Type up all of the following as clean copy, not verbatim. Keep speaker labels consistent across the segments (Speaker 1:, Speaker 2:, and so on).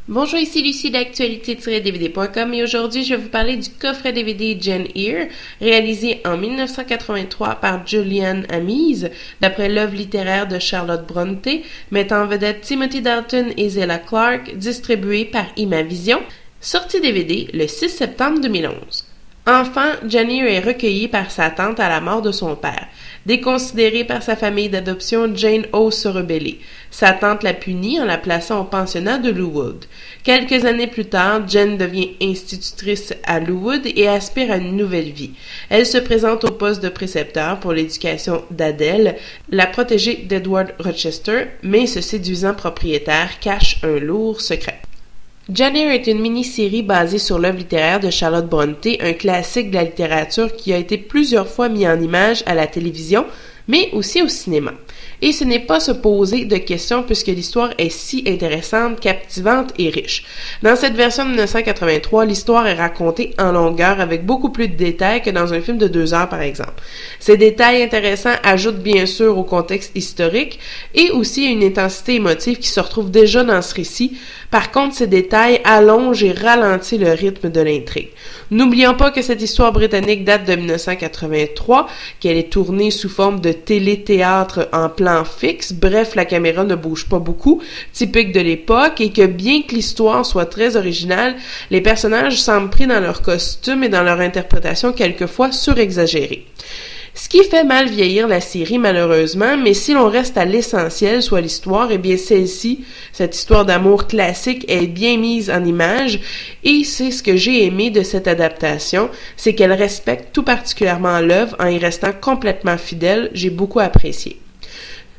Speaker 1: Bonjour, ici Lucie d'actualité-dvd.com et aujourd'hui je vais vous parler du coffret DVD Jane Eyre, réalisé en 1983 par Julian Amis, d'après l'œuvre littéraire de Charlotte Brontë, mettant en vedette Timothy Dalton et Zella Clark, distribué par Imavision, sorti DVD le 6 septembre 2011. Enfant, Jane Eyre est recueillie par sa tante à la mort de son père. Déconsidérée par sa famille d'adoption, Jane ose se rebeller. Sa tante la punit en la plaçant au pensionnat de Lowood. Quelques années plus tard, Jane devient institutrice à Lowood et aspire à une nouvelle vie. Elle se présente au poste de précepteur pour l'éducation d'Adèle, la protégée d'Edward Rochester, mais ce séduisant propriétaire cache un lourd secret. Jane Eyre est une mini-série basée sur l'œuvre littéraire de Charlotte Brontë, un classique de la littérature qui a été plusieurs fois mis en image à la télévision, mais aussi au cinéma. Et ce n'est pas se poser de questions puisque l'histoire est si intéressante, captivante et riche. Dans cette version de 1983, l'histoire est racontée en longueur avec beaucoup plus de détails que dans un film de 2 heures par exemple. Ces détails intéressants ajoutent bien sûr au contexte historique et aussi à une intensité émotive qui se retrouve déjà dans ce récit. Par contre, ces détails allongent et ralentissent le rythme de l'intrigue. N'oublions pas que cette histoire britannique date de 1983, qu'elle est tournée sous forme de télé-théâtre en plan fixe, bref, la caméra ne bouge pas beaucoup, typique de l'époque, et que bien que l'histoire soit très originale, les personnages semblent pris dans leur costume et dans leur interprétation quelquefois surexagérée. Ce qui fait mal vieillir la série malheureusement, mais si l'on reste à l'essentiel, soit l'histoire, eh bien celle-ci, cette histoire d'amour classique, est bien mise en image et c'est ce que j'ai aimé de cette adaptation, c'est qu'elle respecte tout particulièrement l'œuvre en y restant complètement fidèle, j'ai beaucoup apprécié.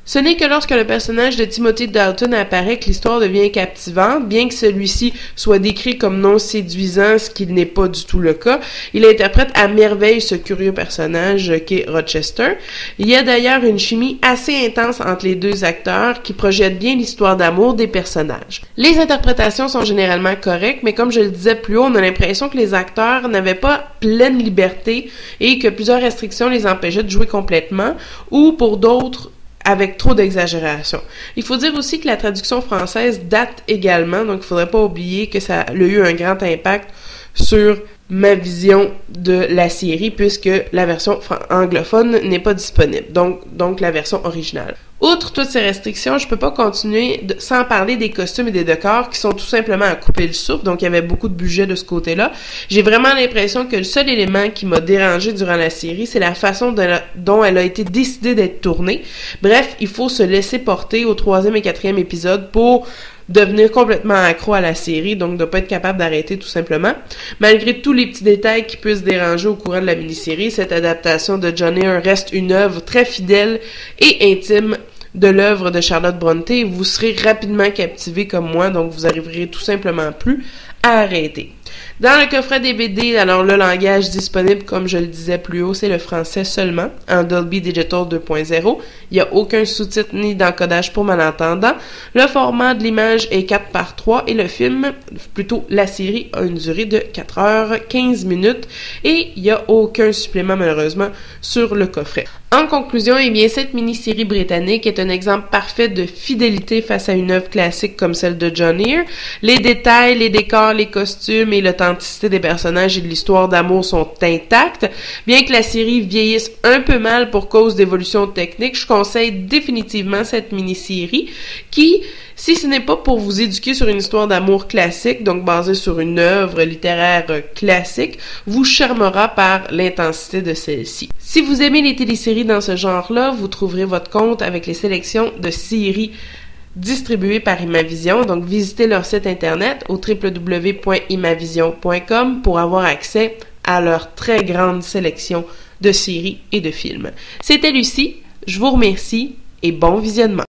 Speaker 1: Ce n'est que lorsque le personnage de Timothy Dalton apparaît que l'histoire devient captivante, bien que celui-ci soit décrit comme non séduisant, ce qui n'est pas du tout le cas. Il interprète à merveille ce curieux personnage qu'est Rochester. Il y a d'ailleurs une chimie assez intense entre les deux acteurs qui projettent bien l'histoire d'amour des personnages. Les interprétations sont généralement correctes, mais comme je le disais plus haut, on a l'impression que les acteurs n'avaient pas pleine liberté et que plusieurs restrictions les empêchaient de jouer complètement, ou pour d'autres, avec trop d'exagération. Il faut dire aussi que la traduction française date également, donc il ne faudrait pas oublier que ça a eu un grand impact sur ma vision de la série, puisque la version anglophone n'est pas disponible, donc la version originale. Outre toutes ces restrictions, je peux pas continuer sans parler des costumes et des décors qui sont tout simplement à couper le souffle, donc il y avait beaucoup de budget de ce côté-là. J'ai vraiment l'impression que le seul élément qui m'a dérangé durant la série, c'est la façon dont elle a été décidée d'être tournée. Bref, il faut se laisser porter au 3e et 4e épisode pour devenir complètement accro à la série, donc de pas être capable d'arrêter tout simplement. Malgré tous les petits détails qui puissent déranger au courant de la mini-série, cette adaptation de Jane Eyre reste une œuvre très fidèle et intime de l'œuvre de Charlotte Brontë. Vous serez rapidement captivé comme moi, donc vous arriverez tout simplement plus à arrêter. Dans le coffret DVD, alors le langage disponible, comme je le disais plus haut, c'est le français seulement, en Dolby Digital 2.0. Il n'y a aucun sous-titre ni d'encodage pour malentendants. Le format de l'image est 4:3 et le film, plutôt la série, a une durée de 4h15 et il n'y a aucun supplément malheureusement sur le coffret. En conclusion, eh bien, cette mini-série britannique est un exemple parfait de fidélité face à une œuvre classique comme celle de Jane Eyre. Les détails, les décors, les costumes et l'authenticité des personnages et de l'histoire d'amour sont intacts. Bien que la série vieillisse un peu mal pour cause d'évolution technique, je conseille définitivement cette mini-série qui, si ce n'est pas pour vous éduquer sur une histoire d'amour classique, donc basée sur une œuvre littéraire classique, vous charmera par l'intensité de celle-ci. Si vous aimez les téléséries dans ce genre-là, vous trouverez votre compte avec les sélections de séries distribuées par Imavision, donc visitez leur site internet au www.imavision.com pour avoir accès à leur très grande sélection de séries et de films. C'était Lucie, je vous remercie et bon visionnement.